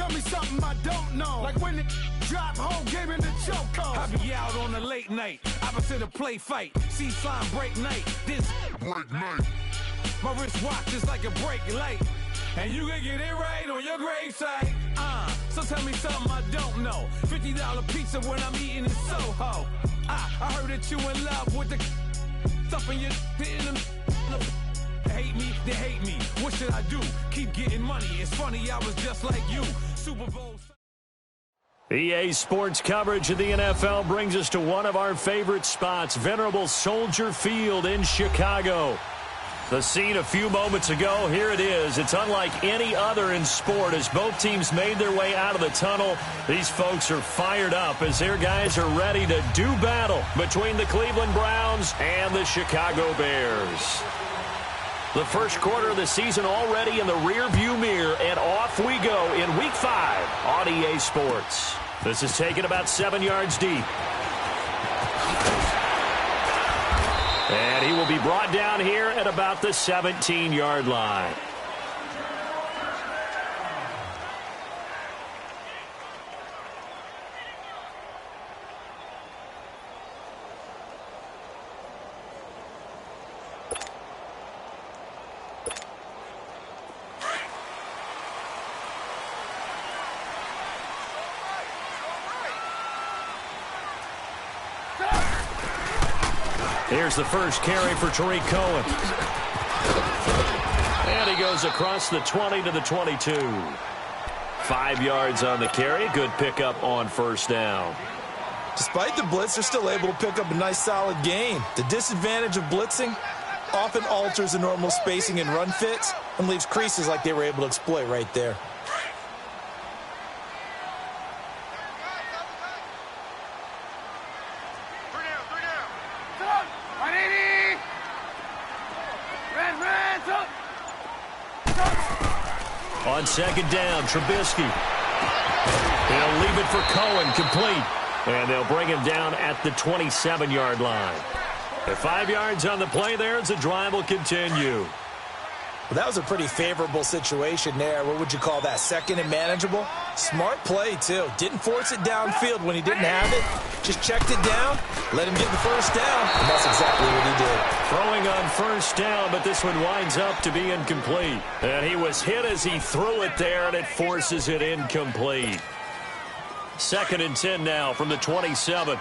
tell me something I don't know. Like when it drop, whole game in the chokehold. I be out on a late night, opposite a play fight. See slime break night, this break night. My wrist watch is like a brake light. And you can get it right on your gravesite. So tell me something I don't know. $50 pizza when I'm eating in Soho. I heard that you in love with the stuff in your hate me, they hate me. What should I do? Keep getting money. It's funny, I was just like you. Super Bowl. EA Sports coverage of the NFL brings us to one of our favorite spots, venerable Soldier Field in Chicago. The scene a few moments ago, here it is. It's unlike any other in sport as both teams made their way out of the tunnel. These folks are fired up as their guys are ready to do battle between the Cleveland Browns and the Chicago Bears. The first quarter of the season already in the rearview mirror, and off we go in Week 5 on EA Sports. This is taken about 7 yards deep. And he will be brought down here at about the 17-yard line. Here's the first carry for Tariq Cohen. And he goes across the 20 to the 22. 5 yards on the carry. Good pickup on first down. Despite the blitz, they're still able to pick up a nice solid gain. The disadvantage of blitzing often alters the normal spacing and run fits and leaves creases like they were able to exploit right there. On second down, Trubisky. He'll leave it for Cohen, complete. And they'll bring him down at the 27-yard line. At 5 yards on the play there, as the drive will continue. Well, that was a pretty favorable situation there. What would you call that? Second and manageable? Smart play, too. Didn't force it downfield when he didn't have it. Just checked it down, let him get the first down, and that's exactly what he did. Throwing on first down, but this one winds up to be incomplete. And he was hit as he threw it there, and it forces it incomplete. 2nd and 10 now from the 27.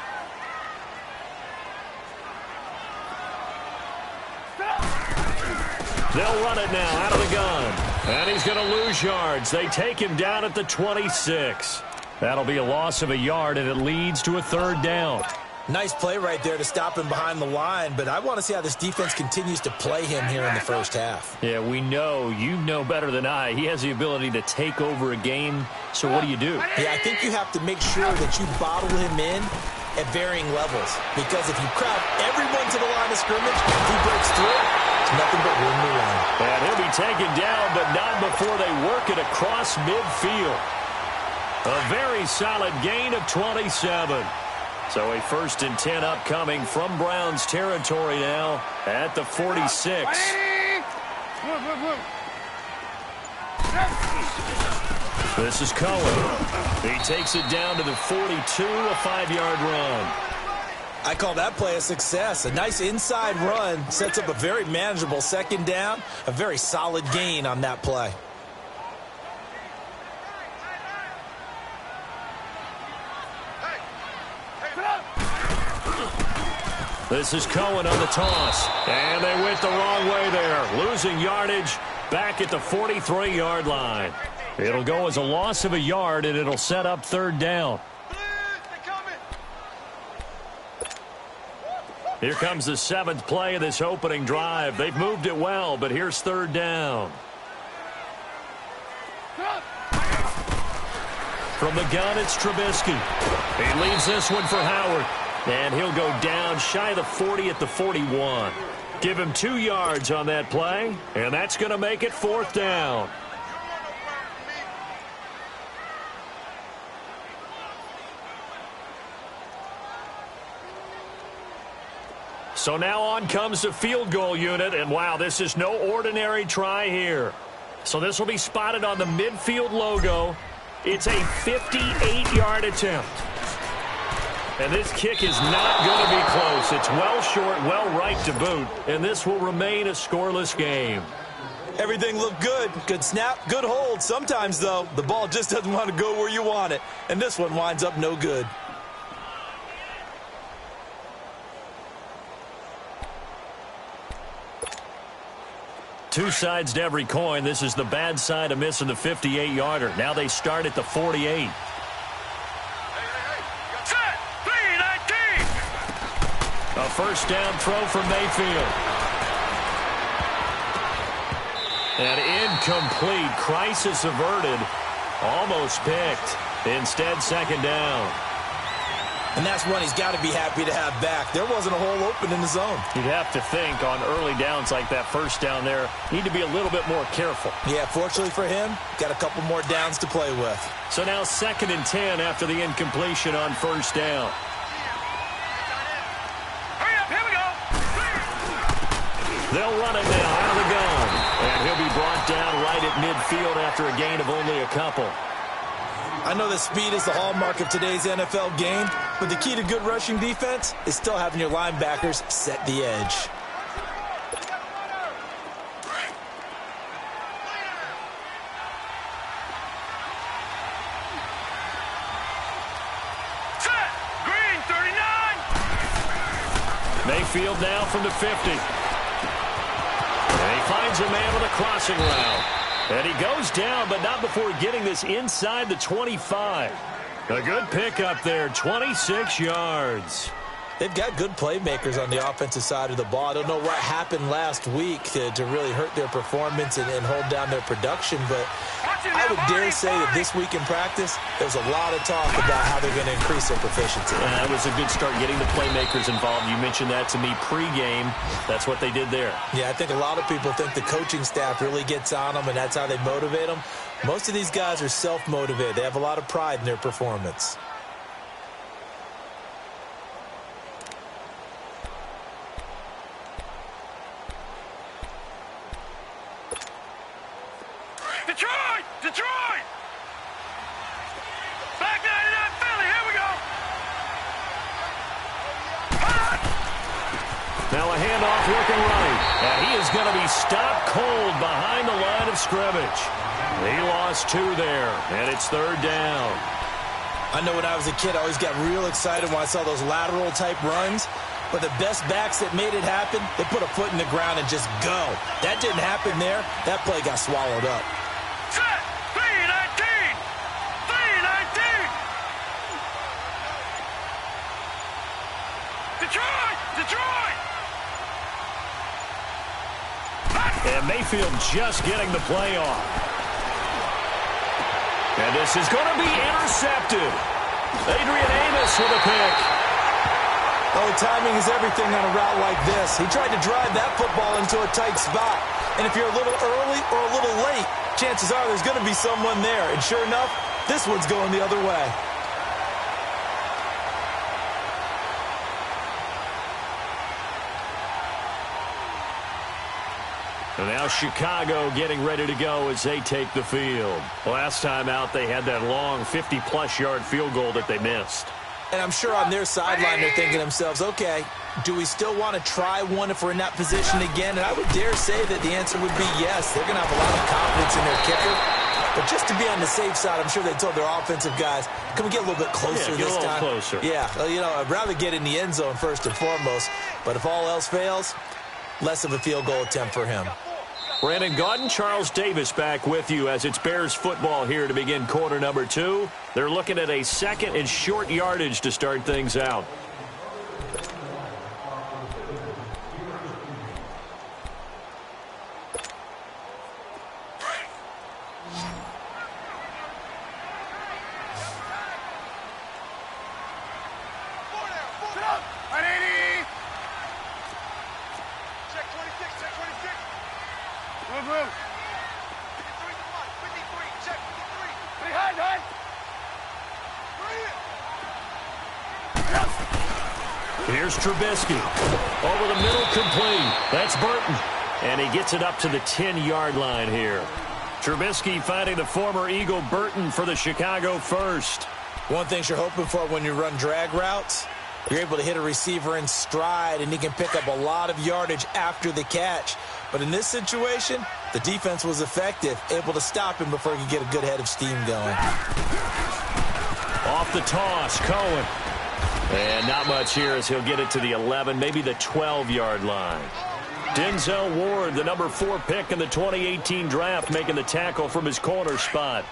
They'll run it now out of the gun. And he's going to lose yards. They take him down at the 26. That'll be a loss of a yard, and it leads to a 3rd down. Nice play right there to stop him behind the line, but I want to see how this defense continues to play him here in the first half. Yeah, we know. You know better than I. He has the ability to take over a game, so what do you do? Yeah, I think you have to make sure that you bottle him in at varying levels, because if you crowd everyone to the line of scrimmage, if he breaks through, it's nothing but room to run. And he'll be taken down, but not before they work it across midfield. A very solid gain of 27. So a 1st and 10 upcoming from Browns territory now at the 46. This is Cohen. He takes it down to the 42, a 5-yard run. I call that play a success. A nice inside run sets up a very manageable 2nd down, a very solid gain on that play. This is Cohen on the toss. And they went the wrong way there. Losing yardage back at the 43-yard line. It'll go as a loss of a yard, and it'll set up 3rd down. Here comes the 7th play of this opening drive. They've moved it well, but here's 3rd down. From the gun, it's Trubisky. He leaves this one for Howard. And he'll go down shy of the 40 at the 41. Give him 2 yards on that play, and that's going to make it 4th down. So now on comes the field goal unit, and wow, this is no ordinary try here. So this will be spotted on the midfield logo. It's a 58-yard attempt. And this kick is not going to be close. It's well short, well right to boot, and this will remain a scoreless game. Everything looked good. Good snap, good hold. Sometimes, though, the ball just doesn't want to go where you want it, and this one winds up no good. Two sides to every coin. This is the bad side of missing the 58-yarder. Now they start at the 48. A first down throw from Mayfield. And incomplete. Crisis averted. Almost picked. Instead, second down. And that's one he's got to be happy to have back. There wasn't a hole open in the zone. You'd have to think on early downs like that first down there, need to be a little bit more careful. Yeah, fortunately for him, got a couple more downs to play with. So now 2nd and 10 after the incompletion on first down. Hurry up, here we go. They'll run it now out of the gun. And he'll be brought down right at midfield after a gain of only a couple. I know that speed is the hallmark of today's NFL game, but the key to good rushing defense is still having your linebackers set the edge. Set. Green, 39. Mayfield now from the 50. And he finds a man with a crossing route. And he goes down, but not before getting this inside the 25. A good pickup there, 26 yards. They've got good playmakers on the offensive side of the ball. I don't know what happened last week to really hurt their performance and hold down their production, but I would dare say that this week in practice, there's a lot of talk about how they're going to increase their proficiency. That was a good start, getting the playmakers involved. You mentioned that to me pregame. That's what they did there. Yeah, I think a lot of people think the coaching staff really gets on them, and that's how they motivate them. Most of these guys are self-motivated. They have a lot of pride in their performance. Detroit! Detroit! Back 99 Philly, here we go! Now a handoff looking right. And he is going to be stopped cold behind the line of scrimmage. He lost 2 there, and it's 3rd down. I know when I was a kid, I always got real excited when I saw those lateral-type runs. But the best backs that made it happen, they put a foot in the ground and just go. That didn't happen there. That play got swallowed up. Set! 319! 319! Detroit! Detroit! And Mayfield just getting the play off. And this is going to be intercepted. Adrian Amos with a pick. Oh, timing is everything on a route like this. He tried to drive that football into a tight spot. And if you're a little early or a little late, chances are there's going to be someone there. And sure enough, this one's going the other way. And now Chicago getting ready to go as they take the field. Last time out, they had that long 50-plus yard field goal that they missed. And I'm sure on their sideline they're thinking to themselves, okay, do we still want to try one if we're in that position again? And I would dare say that the answer would be yes. They're going to have a lot of confidence in their kicker. But just to be on the safe side, I'm sure they told their offensive guys, can we get a little bit closer this time? Closer. Yeah, you know, I'd rather get in the end zone first and foremost. But if all else fails, less of a field goal attempt for him. Brandon Gaudin, Charles Davis back with you as it's Bears football here to begin quarter number 2. They're looking at a 2nd and short yardage to start things out. Here's Trubisky. Over the middle, complete. That's Burton. And he gets it up to the 10-yard line here. Trubisky finding the former Eagle Burton for the Chicago first. One thing you're hoping for when you run drag routes, you're able to hit a receiver in stride, and he can pick up a lot of yardage after the catch. But in this situation, the defense was effective, able to stop him before he could get a good head of steam going. Off the toss, Cohen. And not much here as he'll get it to the 11, maybe the 12-yard line. Denzel Ward, the number 4 pick in the 2018 draft, making the tackle from his corner spot.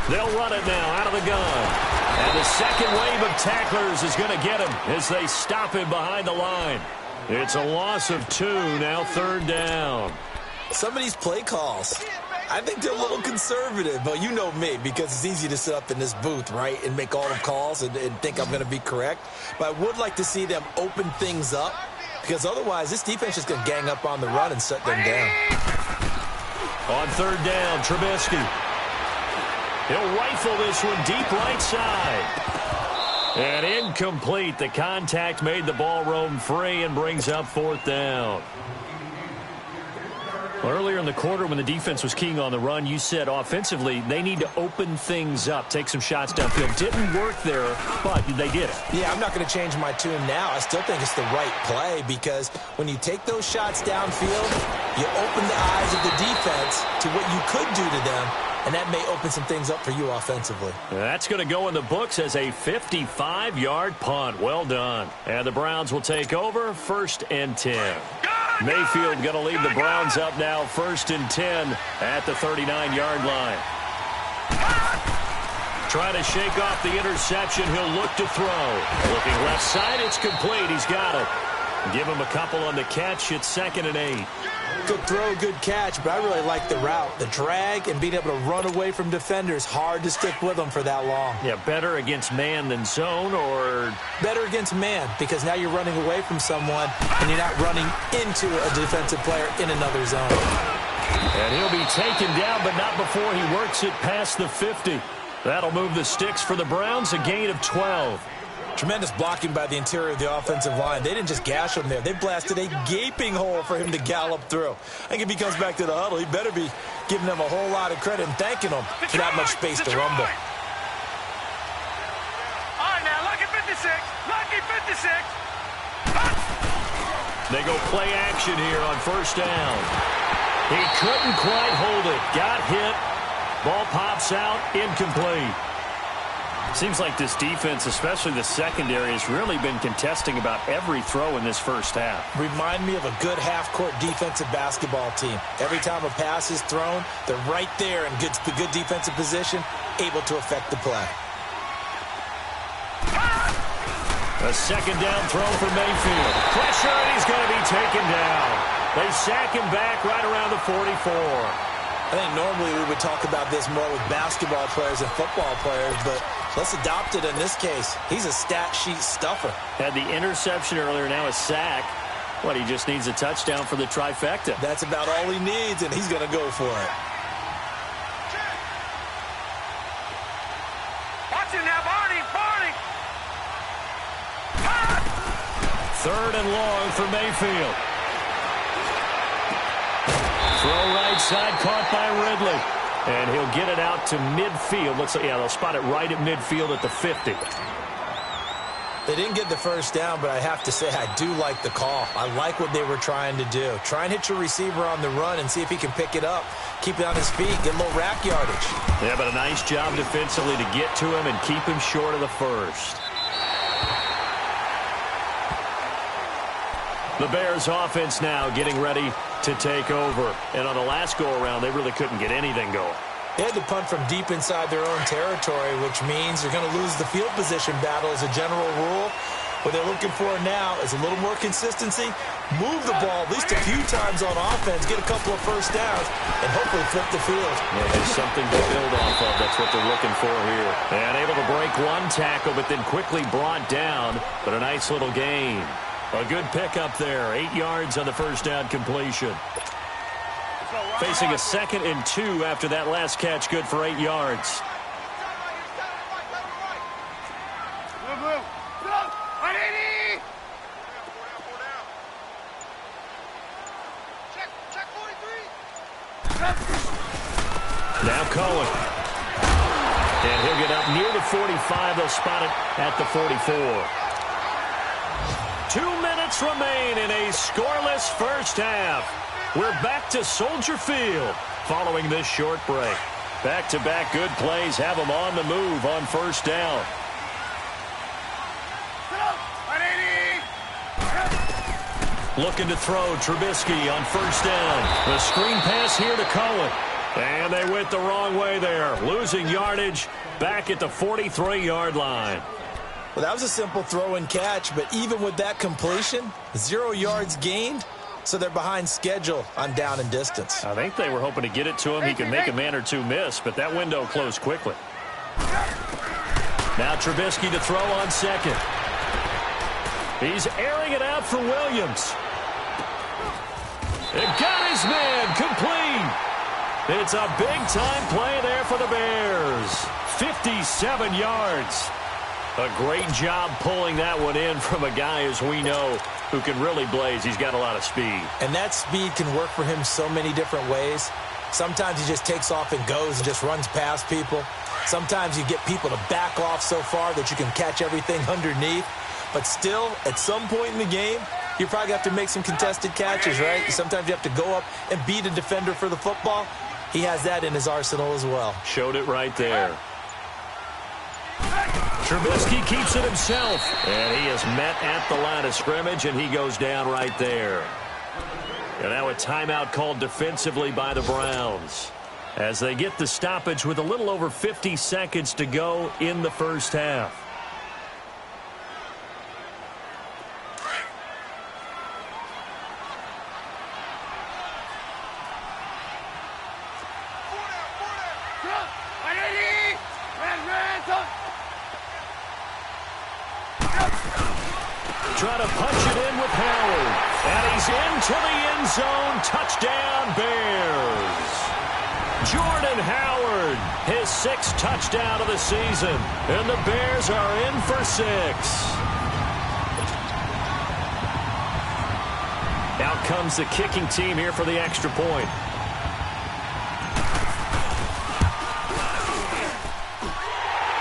They'll run it now out of the gun. And the second wave of tacklers is going to get him as they stop him behind the line. It's a loss of 2, now 3rd down. Some of these play calls, I think they're a little conservative. But you know me, because it's easy to sit up in this booth, right, and make all the calls and think I'm going to be correct. But I would like to see them open things up, because otherwise this defense is going to gang up on the run and shut them down. On 3rd down, Trubisky. He'll rifle this one deep right side. And incomplete. The contact made the ball roam free and brings up 4th down. Earlier in the quarter when the defense was keying on the run, you said offensively they need to open things up, take some shots downfield. Didn't work there, but they did it. Yeah, I'm not going to change my tune now. I still think it's the right play, because when you take those shots downfield, you open the eyes of the defense to what you could do to them, and that may open some things up for you offensively. That's going to go in the books as a 55-yard punt. Well done. And the Browns will take over, 1st and 10. Mayfield going to lead the Browns up now, 1st and 10 at the 39-yard line. Trying to shake off the interception. He'll look to throw. Looking left side, it's complete. He's got it. Give him a couple on the catch. It's 2nd and 8. Good throw, good catch, but I really like the route. The drag and being able to run away from defenders, hard to stick with them for that long. Yeah, better against man than zone, or? Better against man, because now you're running away from someone and you're not running into a defensive player in another zone. And he'll be taken down, but not before he works it past the 50. That'll move the sticks for the Browns, a gain of 12. Tremendous blocking by the interior of the offensive line. They didn't just gash him there. They blasted a gaping hole for him to gallop through. I think if he comes back to the huddle, he better be giving them a whole lot of credit and thanking them for that much space to rumble. All right, now, lucky 56. Lucky 56. They go play action here on 1st down. He couldn't quite hold it. Got hit. Ball pops out. Incomplete. Seems like this defense, especially the secondary, has really been contesting about every throw in this first half. Remind me of a good half-court defensive basketball team. Every time a pass is thrown, they're right there in good defensive position, able to affect the play. A 2nd down throw for Mayfield. Pressure, and he's going to be taken down. They sack him back right around the 44. I think normally we would talk about this more with basketball players and football players, but let's adopt it in this case. He's a stat sheet stuffer. Had the interception earlier, now a sack. What, he just needs a touchdown for the trifecta. That's about all he needs, and he's going to go for it. Watch it now, Barney. 3rd and long for Mayfield. Throw right side, caught by Ridley. And he'll get it out to midfield. Looks like, yeah, they'll spot it right at midfield at the 50. They didn't get the 1st down, but I have to say I do like the call. I like what they were trying to do. Try and hit your receiver on the run and see if he can pick it up. Keep it on his feet, get a little rack yardage. Yeah, but a nice job defensively to get to him and keep him short of the 1st. The Bears offense now getting ready to take over. And on the last go-around, they really couldn't get anything going. They had to punt from deep inside their own territory, which means they're going to lose the field position battle as a general rule. What they're looking for now is a little more consistency, move the ball at least a few times on offense, get a couple of 1st downs, and hopefully flip the field. Yeah, there's something to build off of. That's what they're looking for here. And able to break one tackle, but then quickly brought down. But a nice little gain. A good pickup there. 8 yards on the 1st down completion. Facing a 2nd and 2 after that last catch. Good for 8 yards. Right Now Cohen. And he'll get up near the 45. They'll spot it at the 44. 2 minutes remain in a scoreless first half. We're back to Soldier Field following this short break. Back-to-back good plays have them on the move on first down. Looking to throw, Trubisky on first down. The screen pass here to Cohen. And they went the wrong way there. Losing yardage back at the 43-yard line. Well, that was a simple throw and catch, but even with that completion, 0 yards gained, so they're behind schedule on down and distance. I think they were hoping to get it to him. He could make a man or two miss, but that window closed quickly. Now Trubisky to throw on second. He's airing it out for Williams. It got his man complete. It's a big-time play there for the Bears. 57 yards. A great job pulling that one in from a guy, as we know, who can really blaze. He's got a lot of speed. And that speed can work for him so many different ways. Sometimes he just takes off and goes and just runs past people. Sometimes you get people to back off so far that you can catch everything underneath. But still, at some point in the game, you probably have to make some contested catches, right? Sometimes you have to go up and beat a defender for the football. He has that in his arsenal as well. Showed it right there. Trubisky keeps it himself. And he is met at the line of scrimmage, and he goes down right there. And now a timeout called defensively by the Browns as they get the stoppage with a little over 50 seconds to go in the first half. Trying to punch it in with Howard. And he's into the end zone. Touchdown, Bears. Jordan Howard, his 6th touchdown of the season. And the Bears are in for 6. Out comes the kicking team here for the extra point.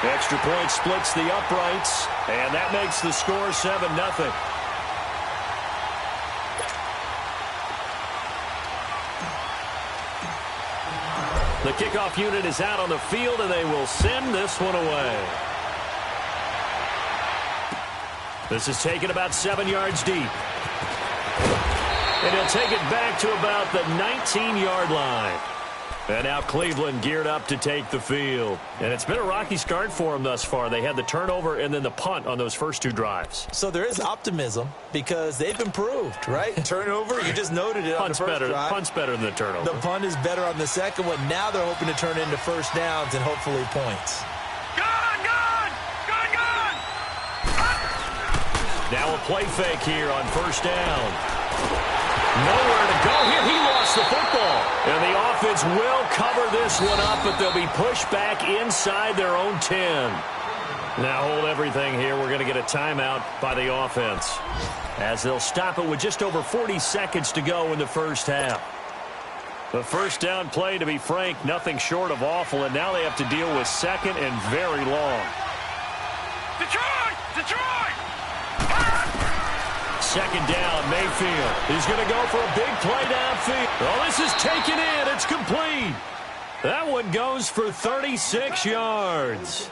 Extra point splits the uprights, and that makes the score 7-0. The kickoff unit is out on the field, and they will send this one away. This is taken about 7 yards deep. And he'll take it back to about the 19-yard line. And now Cleveland geared up to take the field. And it's been a rocky start for them thus far. They had the turnover and then the punt on those first 2 drives. So there is optimism because they've improved, right? Turnover, you just noted it on the first drive. Punt's better than the turnover. The punt is better on the second one. Now they're hoping to turn into first downs and hopefully points. Gone! Now a play fake here on first down. Nowhere to go here. He lost the football. And the offense will cover this one up, but they'll be pushed back inside their own 10. Now hold everything here. We're going to get a timeout by the offense as they'll stop it with just over 40 seconds to go in the first half. The first down play, to be frank, nothing short of awful, and now they have to deal with second and very long. Detroit! Second down, Mayfield. He's going to go for a big play downfield. Oh, this is taken in. It's complete. That one goes for 36 yards.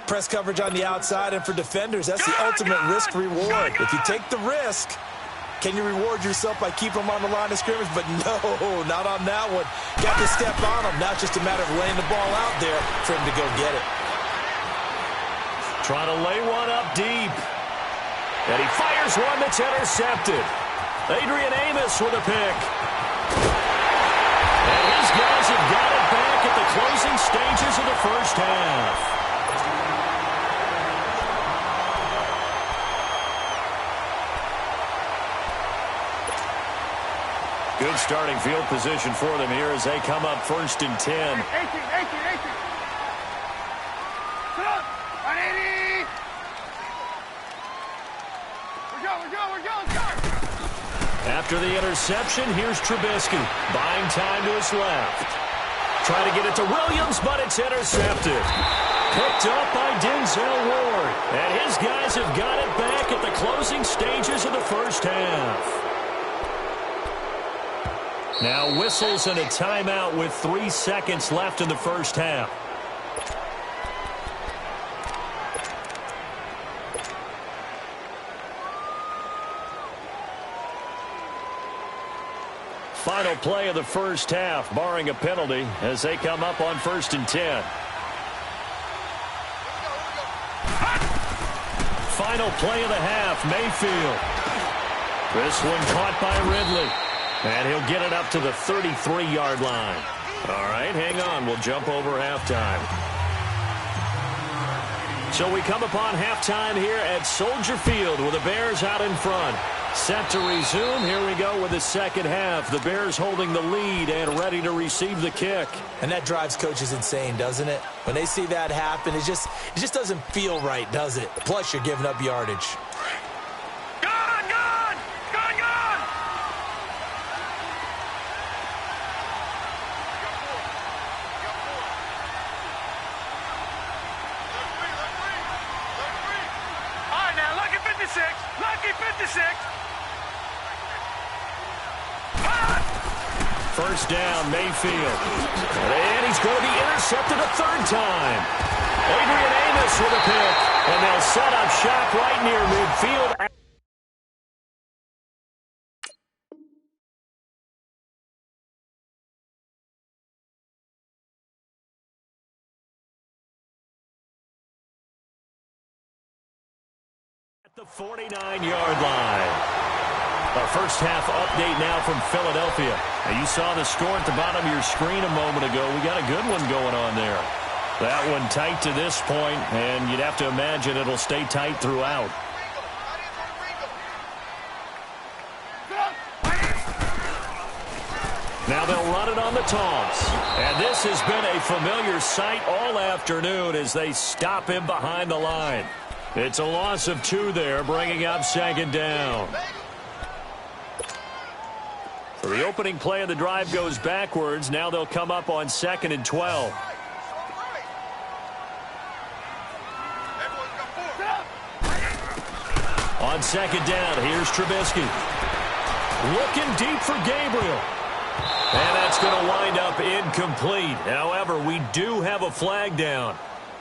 Press coverage on the outside, and for defenders, that's the ultimate risk-reward. If you take the risk, can you reward yourself by keeping them on the line of scrimmage? But no, not on that one. Got to step on them. Now it's just a matter of laying the ball out there for him to go get it. Trying to lay one up deep. And he fires one that's intercepted. Adrian Amos with a pick. And his guys have got it back at the closing stages of the first half. Good starting field position for them here as they come up 1st and 10. 18. Sit up! 180! We're going. After the interception, here's Trubisky. Buying time to his left. try to get it to Williams, but it's intercepted. Picked up by Denzel Ward. And his guys have got it back at the closing stages of the first half. Now whistles and a timeout with 3 seconds left in the first half. Final play of the first half, barring a penalty, as they come up on 1st and 10. Final play of the half, Mayfield. This one caught by Ridley. And he'll get it up to the 33-yard line. All right, hang on. We'll jump over halftime. So we come upon halftime here at Soldier Field with the Bears out in front. Set to resume. Here we go with the second half. The Bears holding the lead and ready to receive the kick. And that drives coaches insane, doesn't it? When they see that happen, it just doesn't feel right, does it? Plus, you're giving up yardage. Lucky 56. First down, Mayfield. And he's going to be intercepted a third time. Adrian Amos with a pick. And they'll set up shop right near midfield. The 49-yard line. Our first half update now from Philadelphia. Now you saw the score at the bottom of your screen a moment ago. We got a good one going on there. That one tight to this point, and you'd have to imagine it'll stay tight throughout. Now they'll run it on the toss. And this has been a familiar sight all afternoon as they stop him behind the line. It's a loss of 2 there, bringing up second down. So the opening play of the drive goes backwards. Now they'll come up on 2nd and 12. On second down, here's Trubisky. Looking deep for Gabriel. And that's going to wind up incomplete. However, we do have a flag down.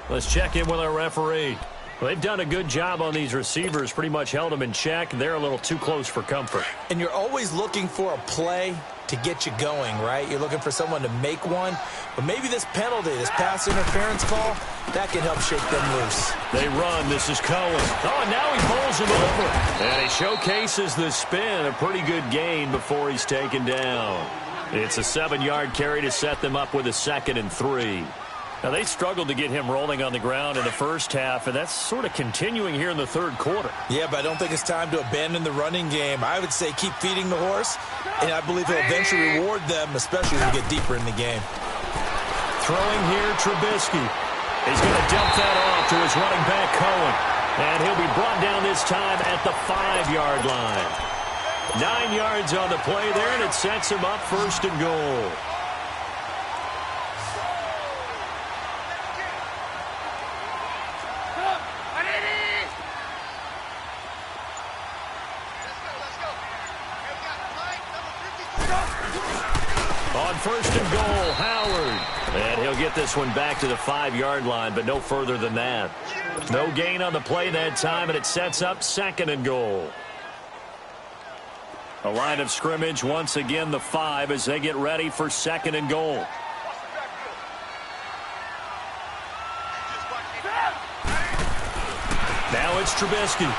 Let's check in with our referee. Well, they've done a good job on these receivers, pretty much held them in check. They're a little too close for comfort. And you're always looking for a play to get you going, right? You're looking for someone to make one. But maybe this penalty, this pass interference call, that can help shake them loose. They run. This is Cohen. Oh, and now he bowls him over. And he showcases the spin. A pretty good gain before he's taken down. It's a 7-yard carry to set them up with a 2nd and 3. Now, they struggled to get him rolling on the ground in the first half, and that's sort of continuing here in the third quarter. Yeah, but I don't think it's time to abandon the running game. I would say keep feeding the horse, and I believe he'll eventually reward them, especially as we get deeper in the game. Throwing here, Trubisky. He's going to dump that off to his running back, Cohen. And he'll be brought down this time at the 5-yard line. 9 yards on the play there, and it sets him up 1st and goal. On 1st and goal, Howard. And he'll get this one back to the 5-yard line, but no further than that. No gain on the play that time, and it sets up 2nd and goal. A line of scrimmage, once again the 5 as they get ready for 2nd and goal. Now it's Trubisky.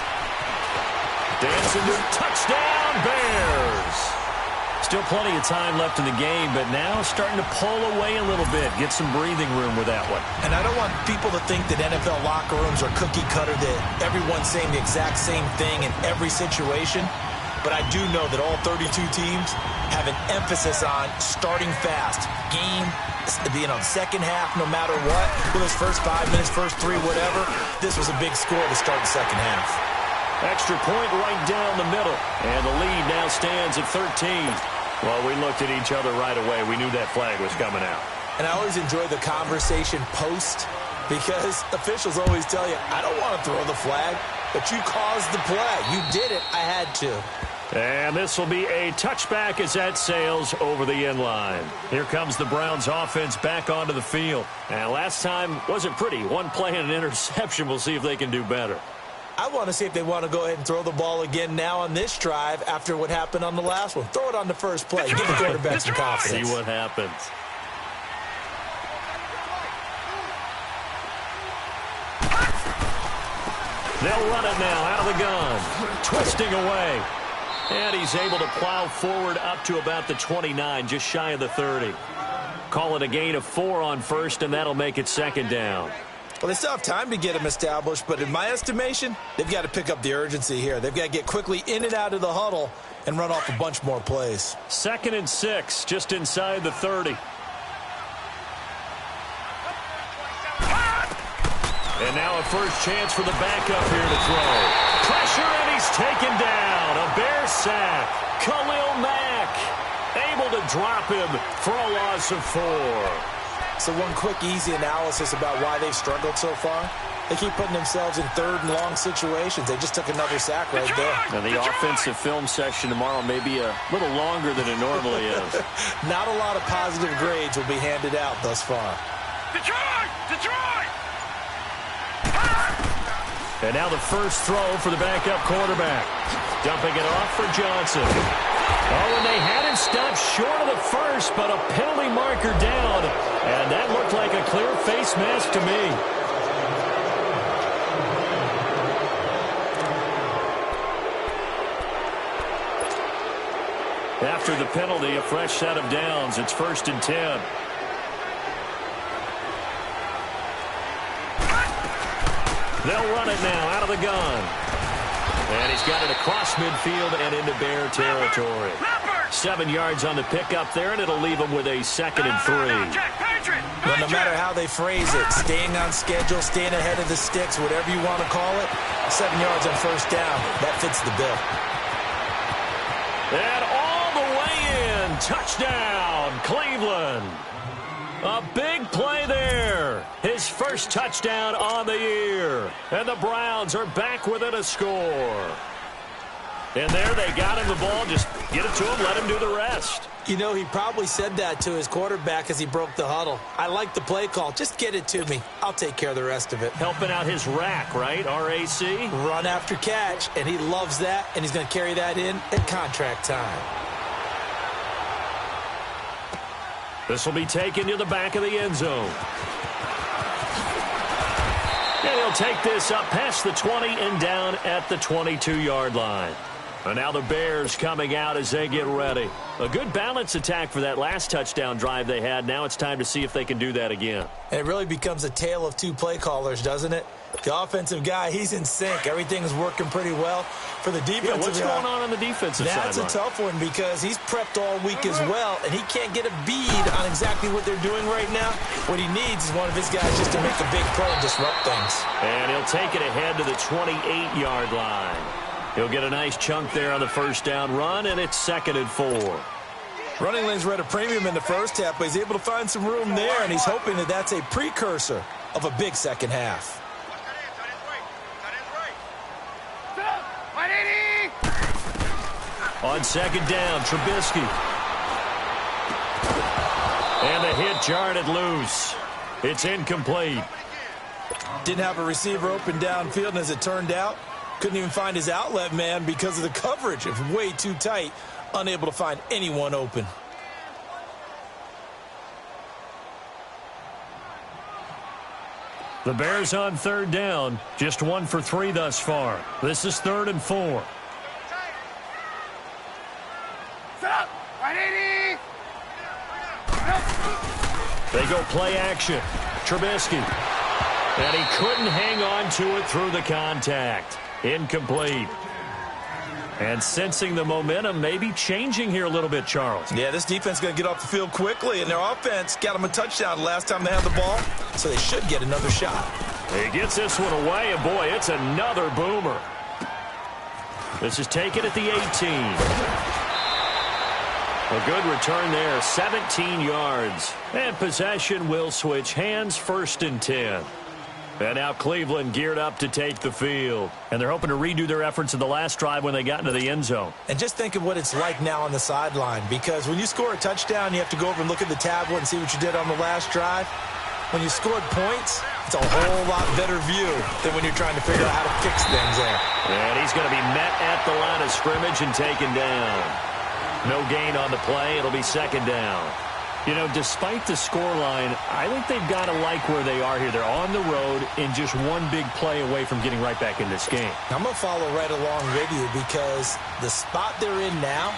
Dancing to touchdown, Bears. Still plenty of time left in the game, but now starting to pull away a little bit. Get some breathing room with that one. And I don't want people to think that NFL locker rooms are cookie cutter, that everyone's saying the exact same thing in every situation. But I do know that all 32 teams have an emphasis on starting fast. Game being on second half no matter what. With those first 5 minutes, first 3, whatever. This was a big score to start the second half. Extra point right down the middle. And the lead now stands at 13. Well, we looked at each other right away. We knew that flag was coming out. And I always enjoy the conversation post because officials always tell you, I don't want to throw the flag, but you caused the play. You did it. I had to. And this will be a touchback as that sails over the end line. Here comes the Browns offense back onto the field. And last time wasn't pretty. One play and an interception. We'll see if they can do better. I want to see if they want to go ahead and throw the ball again now on this drive after what happened on the last one. Throw it on the first play. Give the quarterback some confidence. See what happens. They'll run it now out of the gun. Twisting away. And he's able to plow forward up to about the 29, just shy of the 30. Call it a gain of 4 on first, and that'll make it second down. Well, they still have time to get him established, but in my estimation, they've got to pick up the urgency here. They've got to get quickly in and out of the huddle and run off a bunch more plays. 2nd and 6, just inside the 30. And now a first chance for the backup here to throw. Pressure, and he's taken down. A Bear sack. Khalil Mack able to drop him for a loss of 4. So one quick, easy analysis about why they've struggled so far. They keep putting themselves in 3rd and long situations. They just took another sack right there. Now, the offensive film session tomorrow may be a little longer than it normally is. Not a lot of positive grades will be handed out thus far. Detroit! Detroit! And now the first throw for the backup quarterback. Dumping it off for Johnson. Oh, and they had him stopped short of the first, but a penalty marker down. And that looked like a clear face mask to me. After the penalty, a fresh set of downs. It's 1st and 10. They'll run it now out of the gun. And he's got it across midfield and into Bear territory. 7 yards on the pickup there, and it'll leave him with a 2nd and 3. Well, no matter how they phrase it, staying on schedule, staying ahead of the sticks, whatever you want to call it, 7 yards on first down, that fits the bill. And all the way in, touchdown, Cleveland. A big play there. His first touchdown on the year. And the Browns are back within a score. And there they got him the ball. Just get it to him, let him do the rest. You know, he probably said that to his quarterback as he broke the huddle. I like the play call. Just get it to me. I'll take care of the rest of it. Helping out his rack, right? R-A-C? Run after catch, and he loves that, and he's going to carry that in at contract time. This will be taken to the back of the end zone. And he'll take this up past the 20 and down at the 22-yard line. And now the Bears coming out as they get ready. A good balance attack for that last touchdown drive they had. Now it's time to see if they can do that again. And it really becomes a tale of 2 play callers, doesn't it? The offensive guy, he's in sync. Everything's working pretty well. For the defensive what's going on the defensive side? That's a tough one because he's prepped all week as well, and he can't get a bead on exactly what they're doing right now. What he needs is one of his guys just to make a big play and disrupt things. And he'll take it ahead to the 28-yard line. He'll get a nice chunk there on the first down run, and it's 2nd and 4. Running lanes were at a premium in the first half, but he's able to find some room there, and he's hoping that that's a precursor of a big second half. On 2nd down, Trubisky. And the hit jarred it loose. It's incomplete. Didn't have a receiver open downfield, and as it turned out, couldn't even find his outlet man because of the coverage. It was way too tight, unable to find anyone open. The Bears on 3rd down, just 1 for 3 thus far. This is 3rd and 4. Set up! 180! They go play action. Trubisky. And he couldn't hang on to it through the contact. Incomplete. And sensing the momentum, maybe changing here a little bit, Charles. Yeah, this defense is going to get off the field quickly, and their offense got them a touchdown last time they had the ball, so they should get another shot. He gets this one away, and boy, it's another boomer. This is taken at the 18. A good return there, 17 yards. And possession will switch hands, 1st and 10. And now Cleveland geared up to take the field. And they're hoping to redo their efforts in the last drive when they got into the end zone. And just think of what it's like now on the sideline, because when you score a touchdown, you have to go over and look at the tablet and see what you did on the last drive. When you scored points, it's a whole lot better view than when you're trying to figure out how to fix things there. And he's going to be met at the line of scrimmage and taken down. No gain on the play. It'll be 2nd down. You know, despite the scoreline, I think they've got to like where they are here. They're on the road and just one big play away from getting right back in this game. I'm going to follow right along with you because the spot they're in now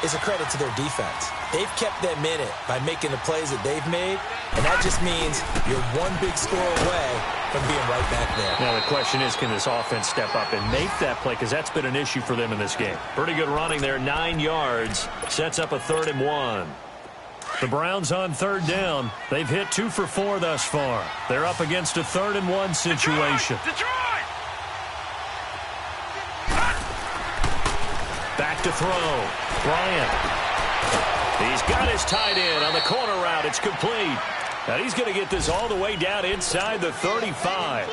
is a credit to their defense. They've kept them in it by making the plays that they've made, and that just means you're one big score away from being right back there. Now the question is, can this offense step up and make that play? Because that's been an issue for them in this game. Pretty good running there, 9 yards. Sets up a 3rd and 1. The Browns on 3rd down. They've hit 2 for 4 thus far. They're up against a 3rd and 1 situation. Detroit! Back to throw. Bryant. He's got his tight end on the corner route. It's complete. And he's going to get this all the way down inside the 35.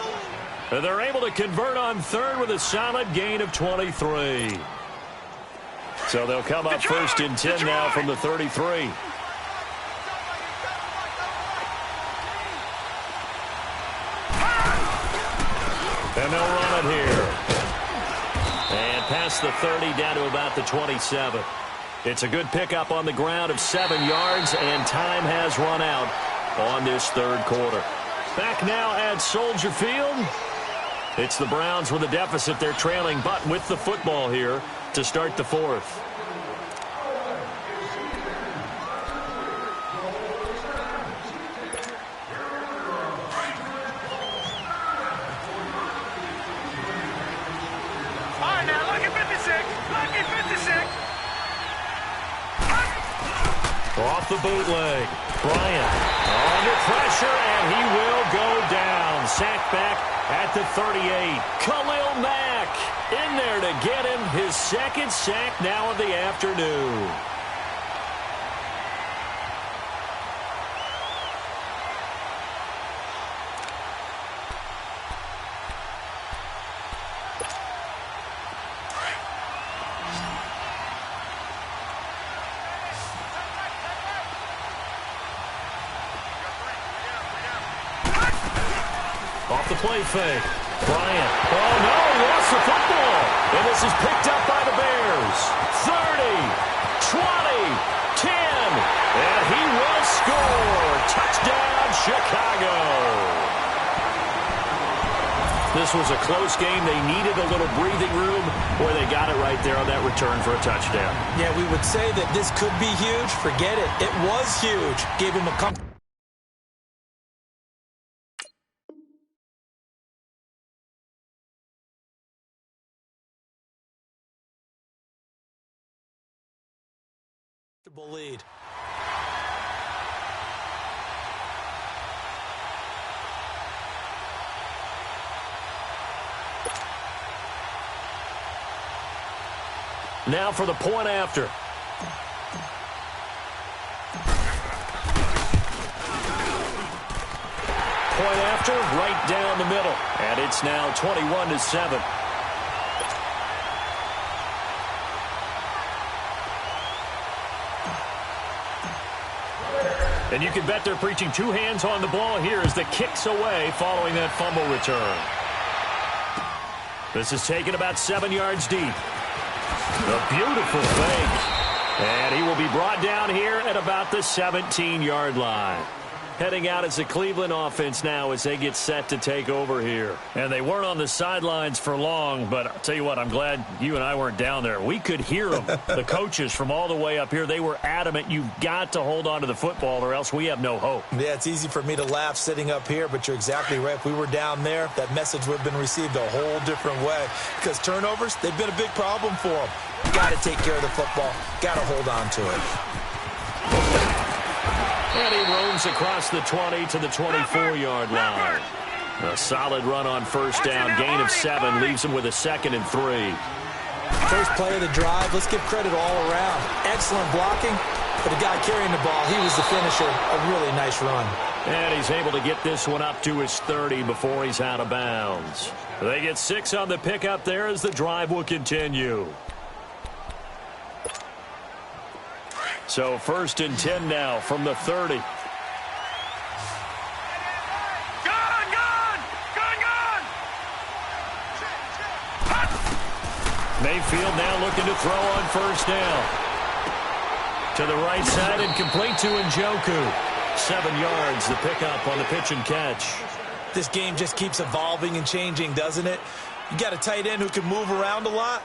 And they're able to convert on 3rd with a solid gain of 23. So they'll come up 1st and 10 now from the 33. And they'll run it here. And past the 30 down to about the 27. It's a good pickup on the ground of 7 yards, and time has run out on this 3rd quarter. Back now at Soldier Field. It's the Browns with a deficit. They're trailing, but with the football here to start the 4th. All right, now, look at 56. Look at 56. Off the bootleg. Bryant under pressure, and he will go down. Sacked back at the 38. Khalil Mack in there to get him his 2nd sack now of the afternoon. Off the play fake. Bryant. Oh, no, he lost the football. And this is picked up by the Bears. 30, 20, 10. And he will score. Touchdown, Chicago. This was a close game. They needed a little breathing room, where they got it right there on that return for a touchdown. Yeah, we would say that this could be huge. Forget it. It was huge. Gave him a comfortable lead. Now for the point after. Point after, right down the middle. And it's now 21-7. And you can bet they're preaching 2 hands on the ball here as the kick's away following that fumble return. This is taken about 7 yards deep. A beautiful fake. And he will be brought down here at about the 17-yard line. Heading out as the Cleveland offense now as they get set to take over here. And they weren't on the sidelines for long, but I'll tell you what, I'm glad you and I weren't down there. We could hear them, the coaches from all the way up here. They were adamant, you've got to hold on to the football or else we have no hope. Yeah, it's easy for me to laugh sitting up here, but you're exactly right. If we were down there, that message would have been received a whole different way. Because turnovers, they've been a big problem for them. Got to take care of the football. Got to hold on to it. And he roams across the 20 to the 24-yard line. A solid run on first down. Gain of 7 leaves him with a 2nd and 3. First play of the drive, let's give credit all around. Excellent blocking, but the guy carrying the ball, he was the finisher. A really nice run. And he's able to get this one up to his 30 before he's out of bounds. They get 6 on the pickup there as the drive will continue. So 1st and 10 now from the 30. Mayfield now looking to throw on 1st down. To the right side and complete to Njoku. 7 yards, the pickup on the pitch and catch. This game just keeps evolving and changing, doesn't it? You got a tight end who can move around a lot.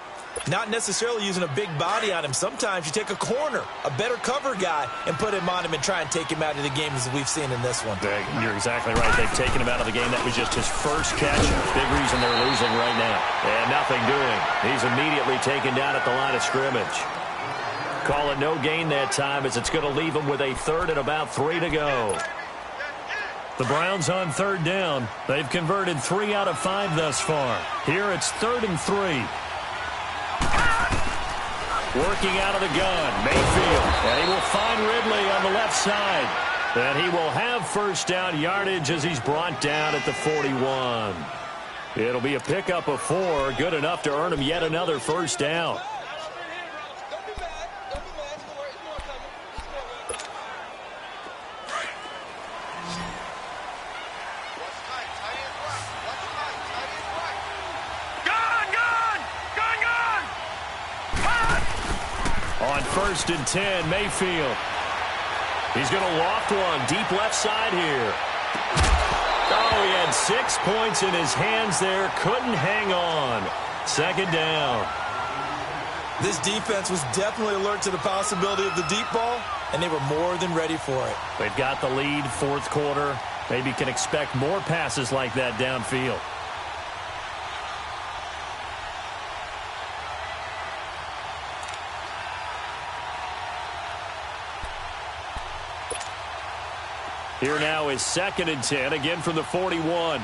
Not necessarily using a big body on him. Sometimes you take a corner, a better cover guy, and put him on him and try and take him out of the game as we've seen in this one. You're exactly right. They've taken him out of the game. That was just his first catch. Big reason they're losing right now. And nothing doing. He's immediately taken down at the line of scrimmage. Call it no gain that time as it's going to leave him with a 3rd and about 3 to go. The Browns on 3rd down. They've converted 3 out of 5 thus far. Here it's 3rd and 3. Working out of the gun, Mayfield. And he will find Ridley on the left side. And he will have 1st down yardage as he's brought down at the 41. It'll be a pickup of 4. Good enough to earn him yet another 1st down. On 1st and 10, Mayfield. He's going to loft one deep left side here. Oh, he had 6 points in his hands there. Couldn't hang on. 2nd down. This defense was definitely alert to the possibility of the deep ball, and they were more than ready for it. They've got the lead, 4th quarter. Maybe can expect more passes like that downfield. Here now is 2nd and 10, again from the 41.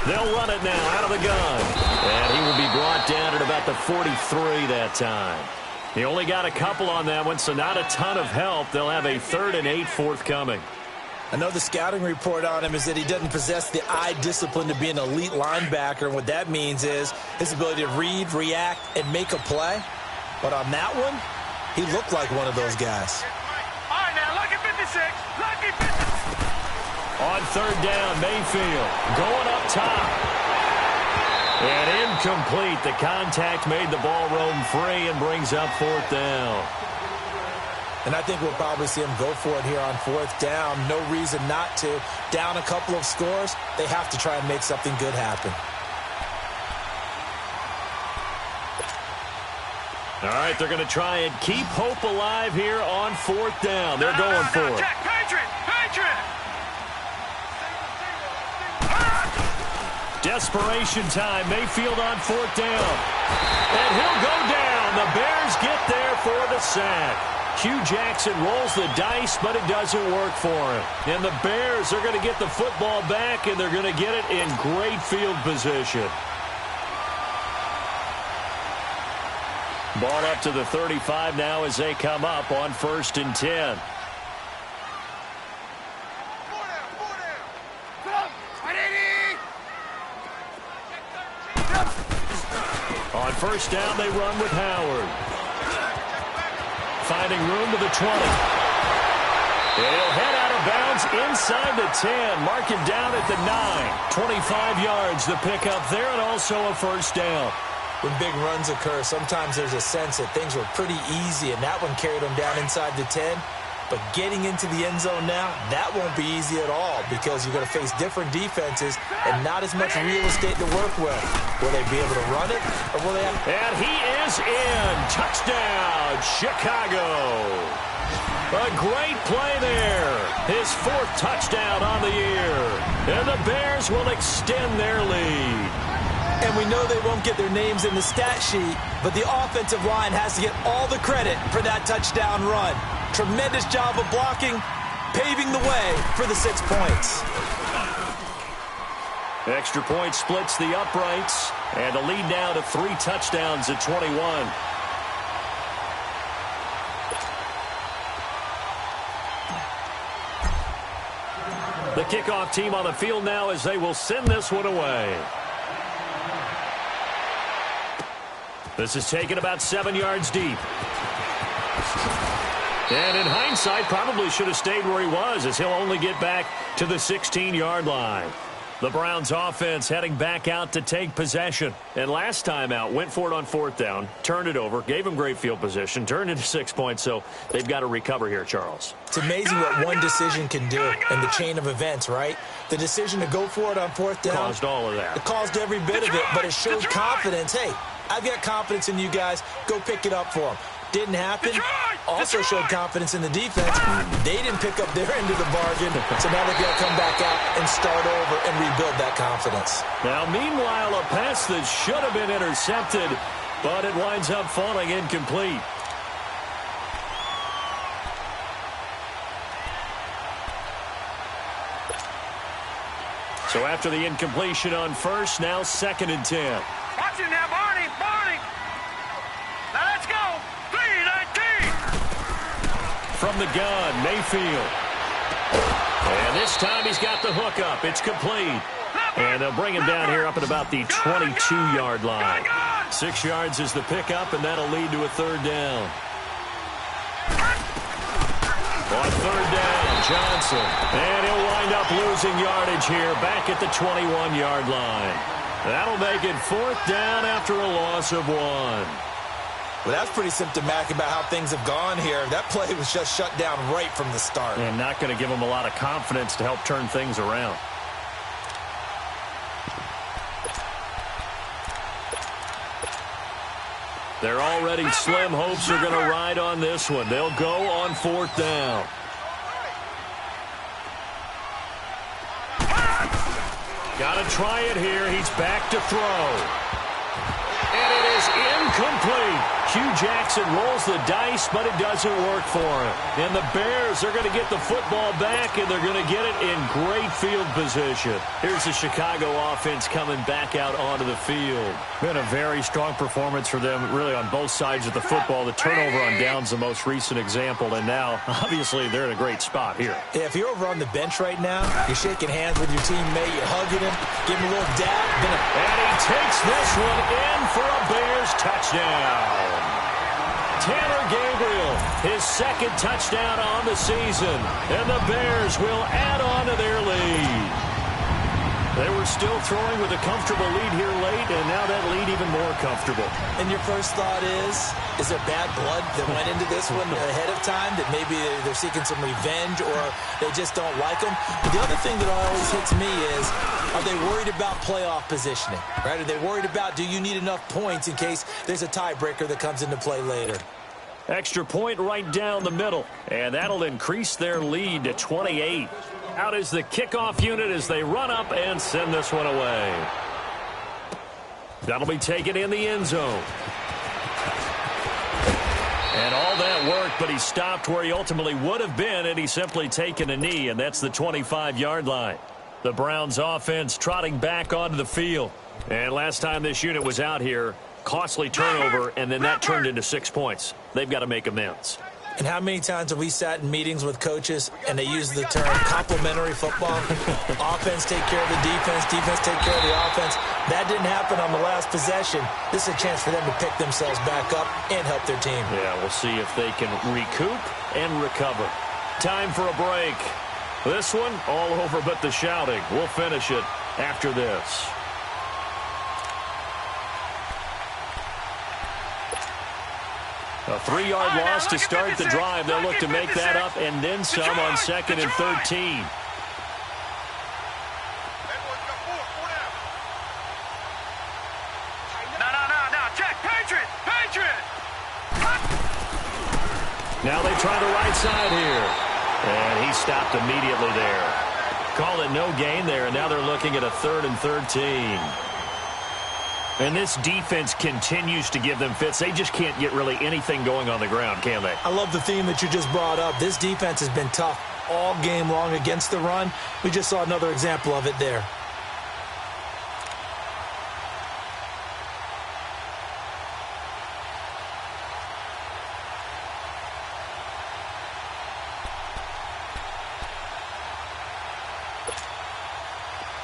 They'll run it now out of the gun. And he will be brought down at about the 43 that time. He only got a couple on that one, so not a ton of help. They'll have a 3rd and 8 forthcoming. I know the scouting report on him is that he doesn't possess the eye discipline to be an elite linebacker. And what that means is his ability to read, react, and make a play. But on that one, he looked like one of those guys. All right, now, lucky 56. Lucky 56. On 3rd down, Mayfield going up top. And incomplete. The contact made the ball roam free and brings up 4th down. And I think we'll probably see him go for it here on 4th down. No reason not to. Down a couple of scores, they have to try and make something good happen. All right, they're going to try and keep hope alive here on 4th down. They're going for it. Check, Patriot, Patriot. Desperation time. Mayfield on 4th down. And he'll go down. The Bears get there for the sack. Hugh Jackson rolls the dice, but it doesn't work for him. And the Bears are going to get the football back, and they're going to get it in great field position. Ball up to the 35 now as they come up on 1st and 10. On 1st down, they run with Howard. Finding room to the 20. He'll head out of bounds inside the 10. Mark him down at the 9. 25 yards, the pickup there, and also a 1st down. When big runs occur, sometimes there's a sense that things were pretty easy, and that one carried them down inside the 10. But getting into the end zone now, that won't be easy at all because you're going to face different defenses and not as much real estate to work with. Will they be able to run it, or will they have... And he is in. Touchdown, Chicago. A great play there. His 4th touchdown on the year. And the Bears will extend their lead. And we know they won't get their names in the stat sheet, but the offensive line has to get all the credit for that touchdown run. Tremendous job of blocking, paving the way for the 6 points. Extra point splits the uprights, and a lead now to 3 touchdowns at 21. The kickoff team on the field now as they will send this one away. This is taken about 7 yards deep. And in hindsight, probably should have stayed where he was, as he'll only get back to the 16-yard line. The Browns offense heading back out to take possession. And last time out, went for it on 4th down, turned it over, gave him great field position, turned into 6 points, so they've got to recover here, Charles. It's amazing what one decision can do in the chain of events, right? The decision to go for it on 4th down. Caused all of that. It caused every bit of it, but it showed confidence. Hey, I've got confidence in you guys. Go pick it up for them. Didn't happen. Also showed confidence in the defense. They didn't pick up their end of the bargain, so now they've got to come back out and start over and rebuild that confidence. Now, meanwhile, a pass that should have been intercepted, but it winds up falling incomplete. So after the incompletion on first, now 2nd and 10. Watch it now, Barney. Barney. Now let's go. 3-19. From the gun, Mayfield. And this time he's got the hook up. It's complete. And they'll bring him down here up at about the 22-yard line. 6 yards is the pickup, and that'll lead to a 3rd down. On 3rd down, Johnson. And he'll wind up losing yardage here back at the 21-yard line. That'll make it 4th down after a loss of 1. Well, that's pretty symptomatic about how things have gone here. That play was just shut down right from the start. And not going to give them a lot of confidence to help turn things around. They're already slim hopes are going to ride on this one. They'll go on 4th down. Got to try it here. He's back to throw. And it is incomplete. Hugh Jackson rolls the dice, but it doesn't work for him. And the Bears are going to get the football back, and they're going to get it in great field position. Here's the Chicago offense coming back out onto the field. Been a very strong performance for them, really, on both sides of the football. The turnover on downs, the most recent example, and now, obviously, they're in a great spot here. Yeah, if you're over on the bench right now, you're shaking hands with your teammate, you're hugging him, giving him a little dab. And he takes this one in for a Bears touchdown. Tanner Gabriel, his 2nd touchdown on the season, and the Bears will add on to their lead. They were still throwing with a comfortable lead here late, and now that lead even more comfortable. And your first thought is there bad blood that went into this one ahead of time, that maybe they're seeking some revenge or they just don't like them? But the other thing that always hits me is, are they worried about playoff positioning? Right? Are they worried about, do you need enough points in case there's a tiebreaker that comes into play later? Extra point right down the middle, and that'll increase their lead to 28. Out is the kickoff unit as they run up and send this one away. That'll be taken in the end zone. And all that work, but he stopped where he ultimately would have been, and he's simply taken a knee, and that's the 25-yard line. The Browns offense trotting back onto the field. And last time this unit was out here, costly turnover, and then that turned into 6 points. They've got to make amends. And how many times have we sat in meetings with coaches and they use the term complementary football? Offense take care of the defense, defense take care of the offense. That didn't happen on the last possession. This is a chance for them to pick themselves back up and help their team. Yeah, we'll see if they can recoup and recover. Time for a break. This one, all over but the shouting. We'll finish it after this. A 3-yard loss to start the drive. They'll look to make that up and then some on 2nd and 13. No, check, Patriot. Now they try the right side here. And he stopped immediately there. Call it no gain there, and now they're looking at a 3rd and 13. And this defense continues to give them fits. They just can't get really anything going on the ground, can they? I love the theme that you just brought up. This defense has been tough all game long against the run. We just saw another example of it there.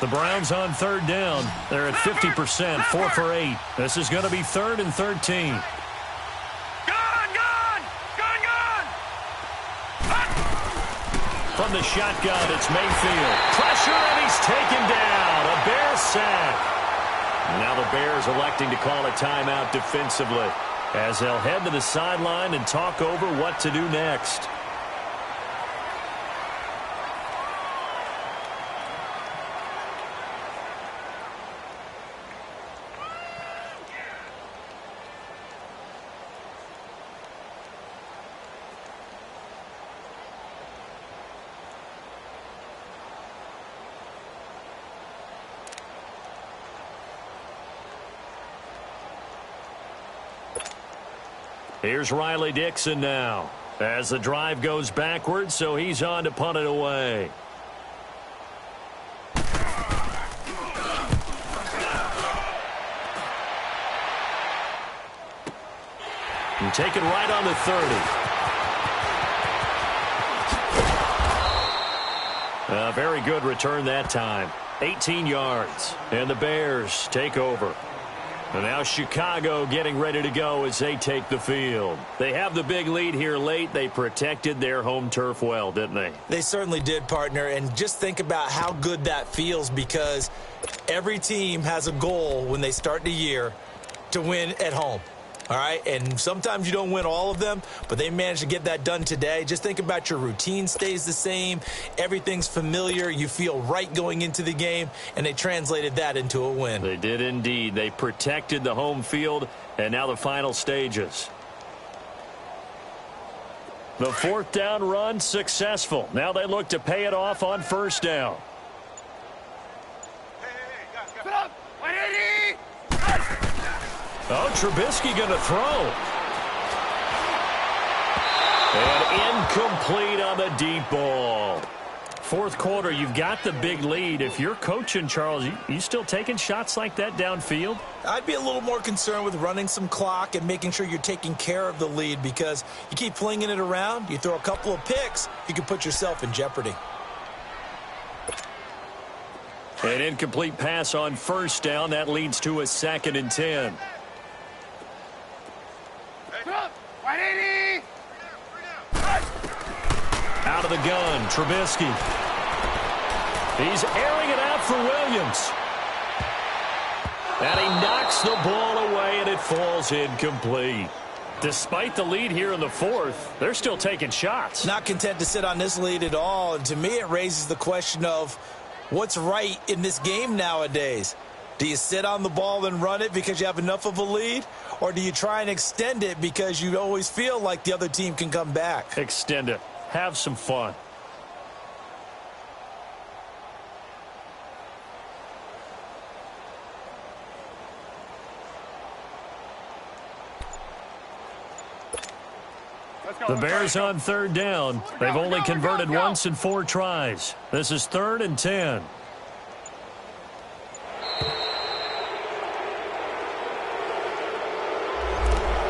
The Browns on third down. They're at 50%, 4 for 8. This is going to be 3rd and 13. From the shotgun, it's Mayfield. Pressure, and he's taken down. A Bears sack. Now the Bears electing to call a timeout defensively as they'll head to the sideline and talk over what to do next. Here's Riley Dixon now as the drive goes backwards, so he's on to punt it away. And take it right on the 30. A very good return that time. 18 yards. And the Bears take over. And now Chicago getting ready to go as they take the field. They have the big lead here late. They protected their home turf well, didn't they? They certainly did, partner. And just think about how good that feels, because every team has a goal when they start the year to win at home. All right, and sometimes you don't win all of them, but they managed to get that done today. Just think about your routine stays the same. Everything's familiar. You feel right going into the game, and they translated that into a win. They did indeed. They protected the home field, and now the final stages. The 4th down run successful. Now they look to pay it off on 1st down. Oh, Trubisky going to throw. And incomplete on the deep ball. 4th quarter, you've got the big lead. If you're coaching, Charles, you still taking shots like that downfield? I'd be a little more concerned with running some clock and making sure you're taking care of the lead, because you keep flinging it around, you throw a couple of picks, you can put yourself in jeopardy. An incomplete pass on 1st down. That leads to a 2nd and 10. Out of the gun, Trubisky. He's airing it out for Williams. And he knocks the ball away, and it falls incomplete. Despite the lead here in the 4th, they're still taking shots. Not content to sit on this lead at all, and to me it raises the question of what's right in this game nowadays. Do you sit on the ball and run it because you have enough of a lead? Or do you try and extend it because you always feel like the other team can come back? Extend it. Have some fun. The Bears on 3rd down. They've only converted once in 4 tries. This is 3rd and 10.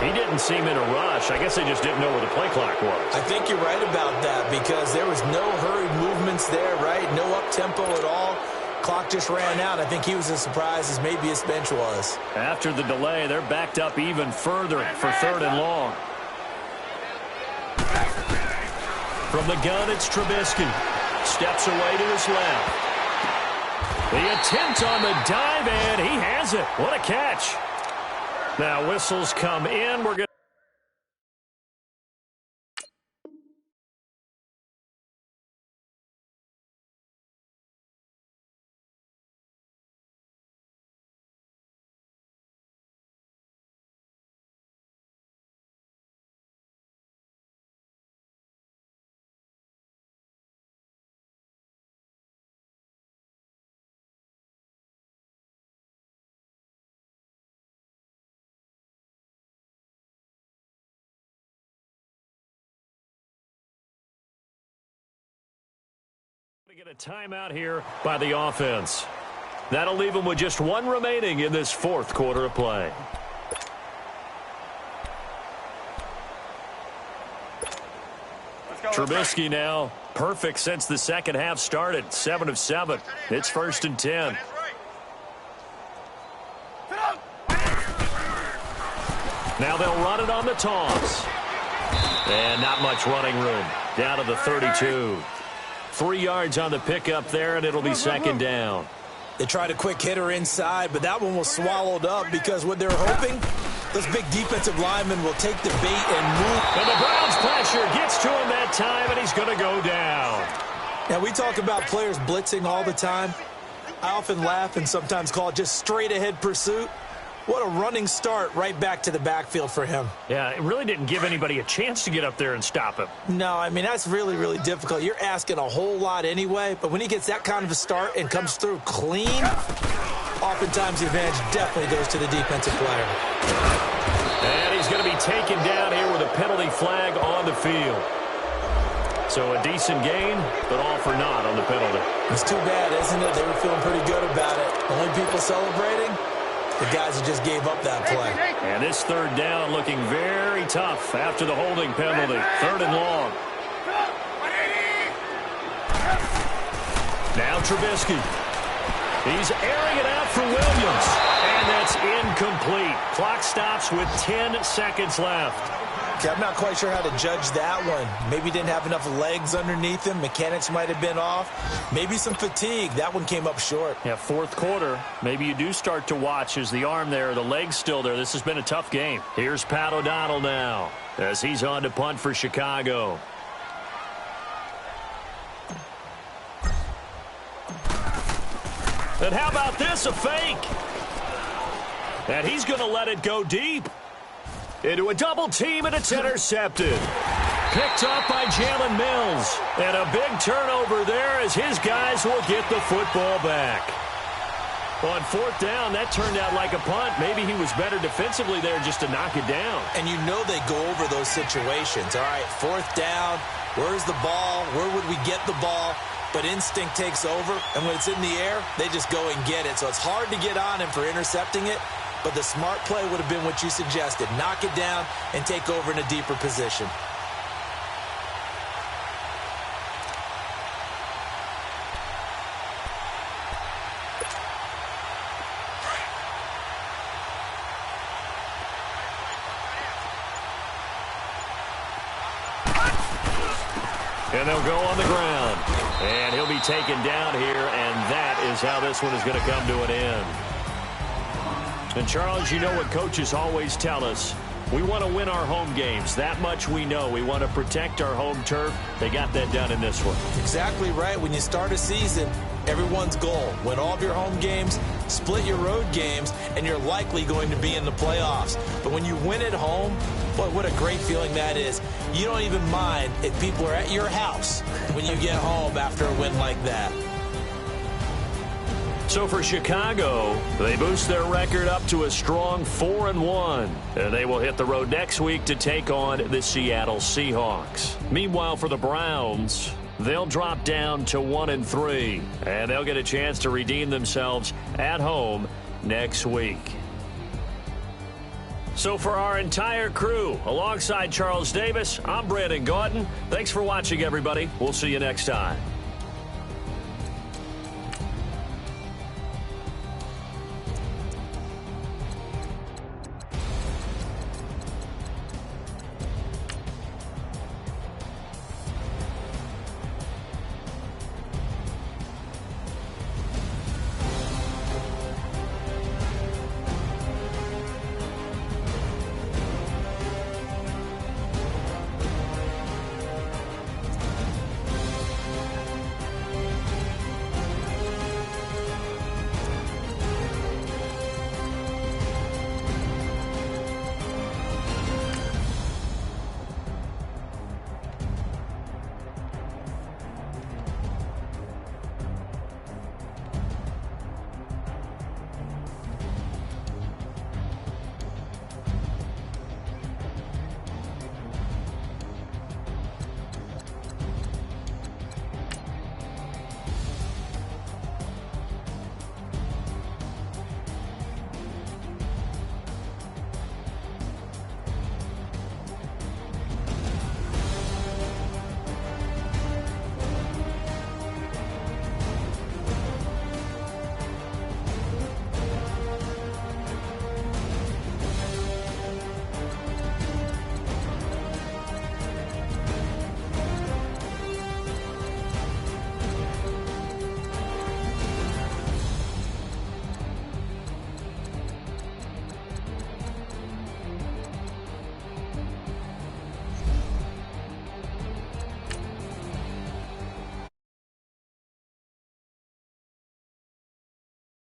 He didn't seem in a rush. I guess they just didn't know where the play clock was. I think you're right about that, because there was no hurried movements there, right? No up-tempo at all. Clock just ran out. I think he was as surprised as maybe his bench was. After the delay, they're backed up even further for 3rd and long. From the gun, it's Trubisky. Steps away to his left. The attempt on the dive, and he has it. What a catch. Now whistles come in. We're going to get a timeout here by the offense. That'll leave them with just 1 remaining in this 4th quarter of play. Let's go. Trubisky now perfect since the second half started. 7 of 7. It's 1st and 10. Now they'll run it on the toss. And not much running room. Down to the 32. 3 yards on the pickup there, and it'll be 2nd down. They tried a quick hitter inside, but that one was swallowed up because what they're hoping, those big defensive linemen will take the bait and move. And the Browns pressure gets to him that time, and he's going to go down. Now, we talk about players blitzing all the time. I often laugh and sometimes call it just straight-ahead pursuit. What a running start right back to the backfield for him. Yeah, it really didn't give anybody a chance to get up there and stop him. No, I mean, that's really, really difficult. You're asking a whole lot anyway, but when he gets that kind of a start and comes through clean, oftentimes the advantage definitely goes to the defensive player. And he's going to be taken down here with a penalty flag on the field. So a decent gain, but all for naught on the penalty. It's too bad, isn't it? They were feeling pretty good about it. Only people celebrating? The guys who just gave up that play. And this 3rd down looking very tough after the holding penalty. 3rd and long. Now Trubisky. He's airing it out for Williams. And that's incomplete. Clock stops with 10 seconds left. Okay, I'm not quite sure how to judge that one. Maybe he didn't have enough legs underneath him. Mechanics might have been off. Maybe some fatigue. That one came up short. Yeah, 4th quarter. Maybe you do start to watch as the arm there, the leg's still there. This has been a tough game. Here's Pat O'Donnell now as he's on to punt for Chicago. And how about this, a fake? And he's going to let it go deep. Into a double team, and it's intercepted. Picked up by Jalen Mills. And a big turnover there as his guys will get the football back. On 4th down, that turned out like a punt. Maybe he was better defensively there just to knock it down. And you know they go over those situations. All right, 4th down, where's the ball? Where would we get the ball? But instinct takes over, and when it's in the air, they just go and get it. So it's hard to get on him for intercepting it. But the smart play would have been what you suggested. Knock it down and take over in a deeper position. And they'll go on the ground. And he'll be taken down here, and that is how this one is going to come to an end. And, Charles, you know what coaches always tell us. We want to win our home games. That much we know. We want to protect our home turf. They got that done in this one. Exactly right. When you start a season, everyone's goal. Win all of your home games, split your road games, and you're likely going to be in the playoffs. But when you win at home, boy, what a great feeling that is. You don't even mind if people are at your house when you get home after a win like that. So for Chicago, they boost their record up to a strong 4-1. And they will hit the road next week to take on the Seattle Seahawks. Meanwhile, for the Browns, they'll drop down to 1-3. And they'll get a chance to redeem themselves at home next week. So for our entire crew, alongside Charles Davis, I'm Brandon Gaudin. Thanks for watching, everybody. We'll see you next time.